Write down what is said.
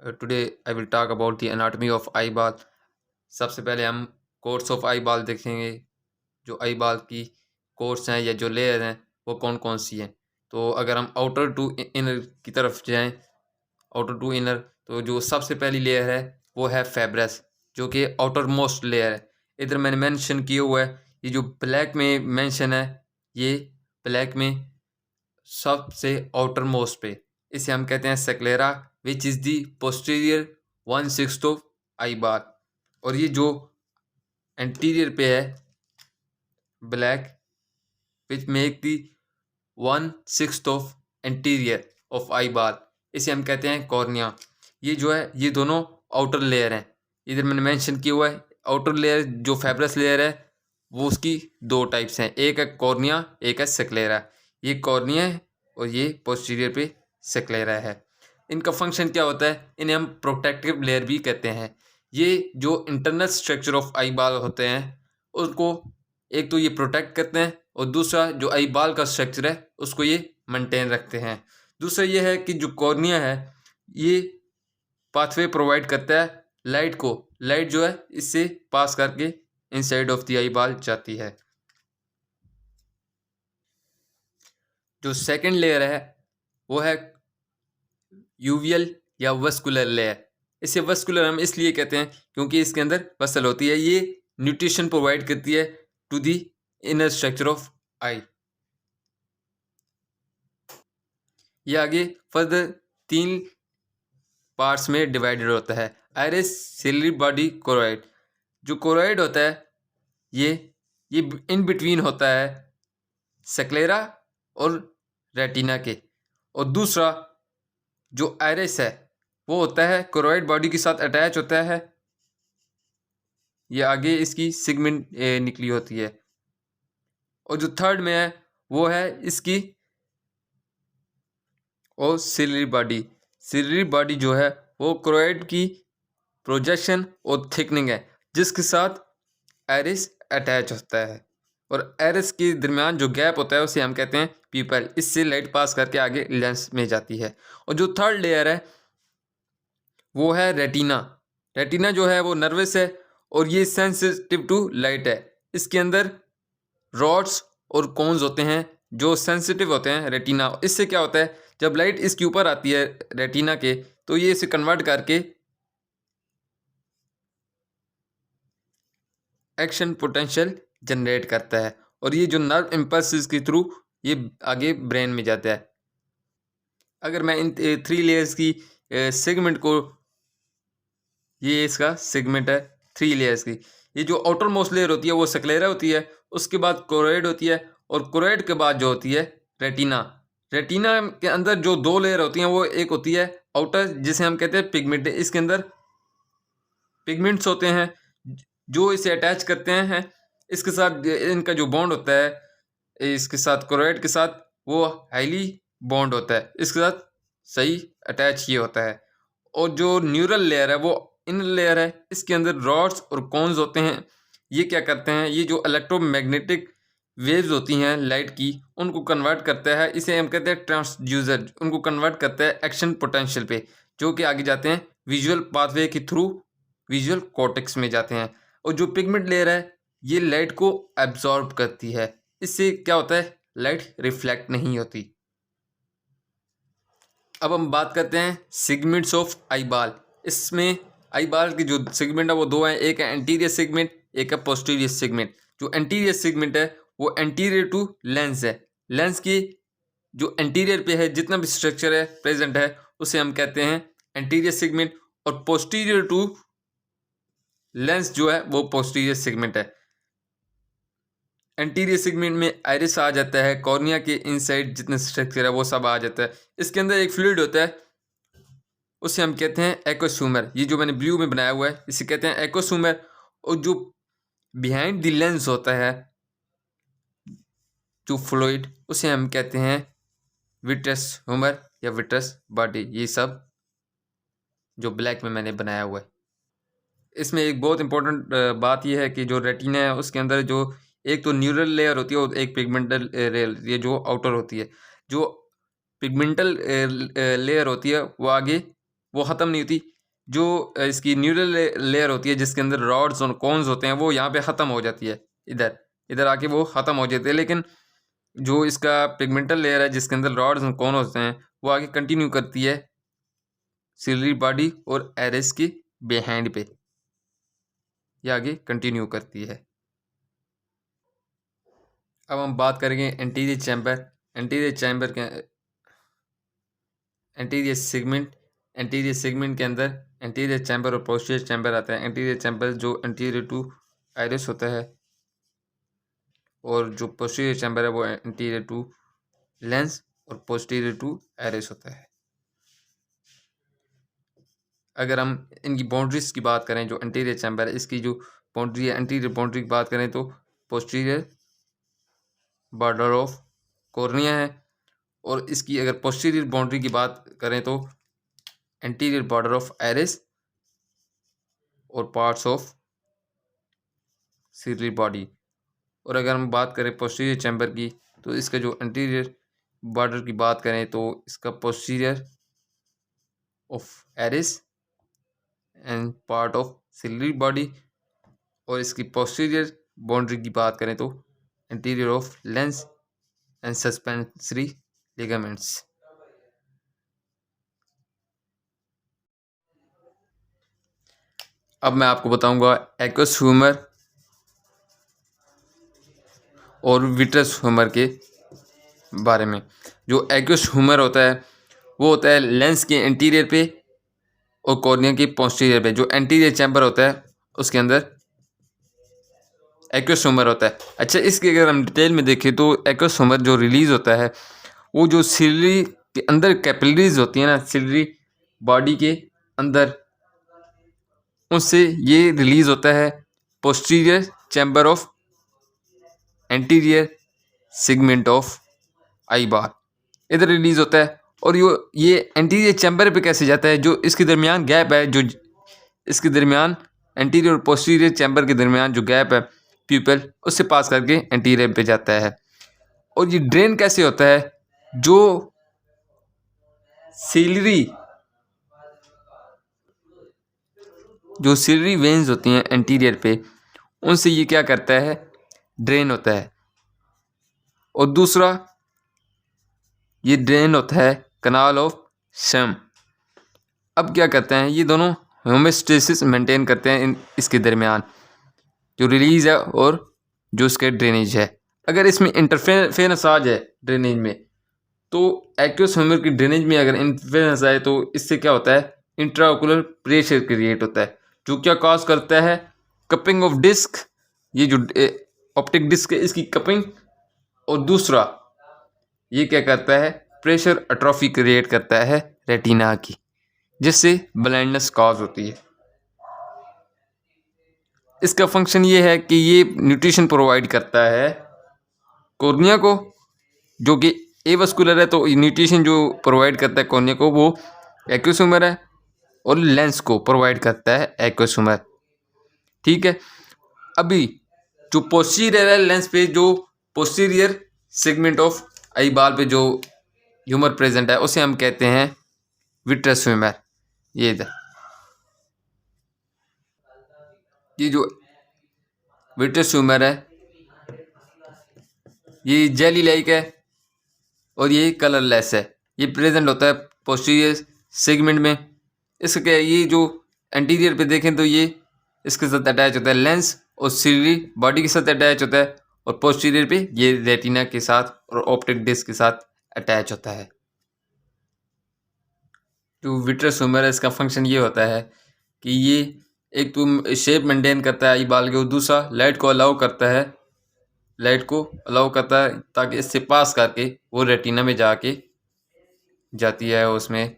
Today I will talk about the anatomy of eyeball. सबसे पहले हम कोर्स ऑफ आई बॉल देखेंगे। जो आई बॉल की कोर्स हैं या जो लेयर हैं वो कौन कौन सी हैं। तो अगर हम आउटर टू इनर की तरफ जाएं, आउटर टू इनर, तो जो सबसे पहली लेयर है वो है फेब्रस, जो कि आउटर मोस्ट लेयर है। इधर मैंने मेंशन किया हुआ है, ये जो ब्लैक में मेंशन है, ये ब्लैक में सबसे आउटर मोस्ट पे, इसे हम कहते हैं sclera, which is the posterior 1/6 of eyeball. और ये जो एंटीरियर पे है black, which make the 1/6 of anterior of eyeball, इसे हम कहते हैं कॉर्निया। ये जो है ये दोनों आउटर लेयर हैं। इधर मैंने मेंशन किया हुआ है आउटर लेयर जो फेब्रस लेयर है वो उसकी दो टाइप्स हैं, एक है कॉर्निया, एक है सेक्लेरा। ये कॉर्निया है और ये पोस्टीरियर पे सेक्लेरा है। इनका फंक्शन क्या होता है, इन्हें हम प्रोटेक्टिव लेयर भी कहते हैं। ये जो इंटरनल स्ट्रक्चर ऑफ आई बाल होते हैं उसको एक तो ये प्रोटेक्ट करते हैं, और दूसरा जो आई बाल का स्ट्रक्चर है उसको ये मेंटेन रखते हैं। दूसरा ये है कि जो कॉर्निया है ये पाथवे प्रोवाइड करता है लाइट को, लाइट जो है इससे पास करके इनसाइड ऑफ द आई बाल जाती है। जो सेकंड लेयर है वो है यूवियल या वस्कुलर लेयर। इसे वस्कुलर हम इसलिए कहते हैं क्योंकि इसके अंदर वसल होती है, ये न्यूट्रिशन प्रोवाइड करती है to the inner structure of eye. ये आगे फर्दर 3 पार्ट्स में डिवाइडेड होता है। Iris, ciliary body, choroid. जो कोरोइड होता है ये इन बिटवीन होता है सेक्लेरा और रेटिना के, और दूसरा जो आइरिस है वो होता है कोरोइड बॉडी के साथ अटैच होता है। ये आगे इसकी सिगमेंट निकली होती है। और जो थर्ड में है वो है इसकी और सिलरी बॉडी। सिलरी बॉडी जो है वो कोरोइड की प्रोजेक्शन और थिकनिंग है जिसके साथ आइरिस अटैच होता है, और आइरिस के दरमियान जो गैप होता है उसे हम कहते हैं पीपल। इससे लाइट पास करके आगे लेंस में जाती है। और जो थर्ड लेयर है वो है रेटिना। रेटिना जो है वो नर्वस है और ये सेंसिटिव टू लाइट है। इसके अंदर रॉड्स और कोन्स होते हैं जो सेंसिटिव होते हैं रेटिना। इससे क्या होता है, जब लाइट इसके ऊपर आती है रेटिना के, तो ये इसे कन्वर्ट करके एक्शन पोटेंशियल जनरेट करता है, और ये जो नर्व इम्पल्स के थ्रू ये आगे ब्रेन में जाता है। अगर मैं इन 3 लेयर्स की सेगमेंट को, ये इसका सेगमेंट है 3 लेयर्स की। ये जो आउटर मोस्ट लेयर होती है वो सेक्लेरा होती है, उसके बाद कोरोइड होती है, और कोरोइड के बाद जो होती है रेटिना। रेटिना के अंदर जो 2 लेयर होती हैं वो एक होती है आउटर जिसे हम कहते हैं पिगमेंट। इसके अंदर पिगमेंट्स होते हैं जो इसे अटैच करते हैं। इसके साथ इनका जो बॉन्ड होता है इसके साथ कोरोइड के साथ वो हाईली बॉन्ड होता है, इसके साथ सही अटैच ये होता है। और जो न्यूरल लेयर है वो इनर लेयर है, इसके अंदर रॉड्स और कोन्स होते हैं। ये क्या करते हैं, ये जो इलेक्ट्रोमैग्नेटिक वेव्स होती हैं लाइट की उनको कन्वर्ट करता है। इसे हम कहते हैं ट्रांसड्यूसर, उनको कन्वर्ट करता है एक्शन पोटेंशियल पे, जो कि आगे जाते हैं विजुअल पाथवे के थ्रू विजुअल कॉर्टेक्स में जाते हैं। और जो पिगमेंट लेयर है ये लाइट को एब्जॉर्ब करती है। इससे क्या होता है, लाइट रिफ्लेक्ट नहीं होती। अब हम बात करते हैं सेगमेंट्स ऑफ आई बाल। इसमें आई बाल की जो सेगमेंट है वो 2 हैं, एक है एंटीरियर सेगमेंट, एक है पोस्टीरियर सेगमेंट। जो एंटीरियर सेगमेंट है वो एंटीरियर टू लेंस है। लेंस की जो एंटीरियर पे है जितना भी स्ट्रक्चर है प्रेजेंट है उसे हम कहते हैं एंटीरियर सेगमेंट, और पोस्टीरियर टू लेंस जो है वो पोस्टीरियर सेगमेंट है। एंटीरियर सेगमेंट में आइरिस आ जाता है, कॉर्निया के इनसाइड जितने स्ट्रक्चर है वो सब आ जाता है। इसके अंदर एक फ्लूइड होता है उसे हम कहते हैं एक्वोसूमर। ये जो मैंने ब्लू में बनाया हुआ है इसे कहते हैं एक्वोसूमर। और जो बिहाइंड द लेंस होता है जो फ्लूइड उसे हम कहते हैं विट्रस ह्यूमर या विट्रस बॉडी। ये सब जो ब्लैक में मैंने बनाया हुआ है। इसमें एक बहुत इंपॉर्टेंट बात यह है कि जो रेटिना है उसके अंदर जो एक तो न्यूरल लेयर होती है और एक पिगमेंटल लेयर, ये जो आउटर होती है। जो पिगमेंटल लेयर होती है वो आगे वो ख़त्म नहीं होती, जो इसकी न्यूरल लेयर होती है जिसके अंदर रॉड्स और कोन्स होते हैं वो यहाँ पे ख़त्म हो जाती है, इधर इधर आके वो ख़त्म हो जाती है। लेकिन जो इसका पिगमेंटल लेयर है जिसके अंदर रॉड्स और कोन होते हैं वो आगे कंटिन्यू करती है सिलरी बॉडी और एरिस की बिहाइंड पे, ये आगे कंटिन्यू करती है। अब हम बात करेंगे एंटीरियर चैम्बर। एंटीरियर चैम्बर के एंटीरियर सेगमेंट के अंदर एंटीरियर चैम्बर और पोस्टीरियर चैम्बर आता है। एंटीरियर चैम्बर जो एंटीरियर टू आइरिस होता है और जो पोस्टीरियर चैम्बर है वो एंटीरियर टू लेंस और पोस्टीरियर टू आइरिस होता है। अगर हम इनकी बाउंड्रीज की बात करें, जो एंटीरियर चैम्बर है इसकी जो बाउंड्री है, एंटीरियर बाउंड्री की बात करें तो पोस्टीरियर बॉर्डर ऑफ कॉर्निया है, और इसकी अगर पोस्टीरियर बाउंड्री की बात करें तो एंटीरियर बॉर्डर ऑफ आइरिस और पार्ट्स ऑफ सिलरी बॉडी। और अगर हम बात करें पोस्टीरियर चैम्बर की तो इसका जो एंटीरियर बॉर्डर की बात करें तो इसका posterior of iris and part of ciliary body, और इसकी पोस्टीरियर बाउंड्री की बात करें तो anterior of lens and suspensory ligaments. अब मैं आपको बताऊंगा एक्वस ह्यूमर और विट्रस ह्यूमर के बारे में। जो एक्वस ह्यूमर होता है वो होता है लेंस के एंटीरियर पे और कॉर्निया के पोस्टीरियर पे। जो एंटीरियर चैम्बर होता है उसके अंदर एक्वस ह्यूमर होता है। अच्छा, इसके अगर हम डिटेल में देखें तो एक्वस ह्यूमर जो रिलीज़ होता है वो जो सिलरी के अंदर कैपिलरीज होती है ना, सिलरी बॉडी के अंदर, उससे ये रिलीज़ होता है posterior chamber of anterior segment of eyeball, इधर रिलीज़ होता है। और ये एंटीरियर चैम्बर पे कैसे जाता है, जो इसके दरमियान गैप है, जो इसके दरमियान एंटीरियर और पोस्टीरियर चैम्बर के दरमियान जो गैप है प्यूपल, उससे पास करके एंटीरियर पे जाता है। और ये ड्रेन कैसे होता है, जो सिलरी वेन्स होती हैं एंटीरियर पे, उनसे ये क्या करता है, ड्रेन होता है। और दूसरा ये ड्रेन होता है कनाल ऑफ शम। अब क्या करते हैं, ये दोनों होमोस्टेसिस मेंटेन करते हैं इसके दरमियान, जो रिलीज है और जो इसके ड्रेनेज है। अगर इसमें इंटरफेरेंस आ जाए ड्रेनेज में, तो एक्वस ह्यूमर की ड्रेनेज में अगर इंटरफेरेंस आए तो इससे क्या होता है, इंट्राओकुलर प्रेशर क्रिएट होता है, जो क्या कॉज करता है, कपिंग ऑफ डिस्क, ये जो ऑप्टिक डिस्क है इसकी कपिंग। और दूसरा ये क्या करता है, प्रेशर एट्रोफी क्रिएट करता है रेटिना की, जिससे ब्लाइंडनेस कॉज होती है। इसका फंक्शन ये है कि ये न्यूट्रिशन प्रोवाइड करता है कॉर्निया को, जो कि एवस्कुलर है, तो न्यूट्रिशन जो प्रोवाइड करता है कॉर्निया को वो एक्वस ह्यूमर है, और लेंस को प्रोवाइड करता है एक्वस ह्यूमर। ठीक है, अभी जो पोस्टीरियर है लेंस पे, जो पोस्टीरियर सेगमेंट ऑफ आई बाल पे जो ह्यूमर प्रेजेंट है उसे हम कहते हैं विट्रस ह्यूमर। ये इधर ये जो विट्रस ह्यूमर है ये जेली लाइक है और ये कलरलेस है। ये प्रेजेंट होता है पोस्टीरियर सेगमेंट में। इसका ये जो एंटीरियर पे देखें तो ये इसके साथ अटैच होता है लेंस और सिलरी बॉडी के साथ अटैच होता है, और पोस्टीरियर पे ये रेटिना के साथ और ऑप्टिक डिस्क के साथ अटैच होता है। जो विट्रस ह्यूमर है इसका फंक्शन ये होता है कि ये एक तो शेप मेंटेन करता है आई बाल के, और दूसरा लाइट को अलाउ करता है ताकि इससे पास करके वो रेटिना में जाती है, उसमें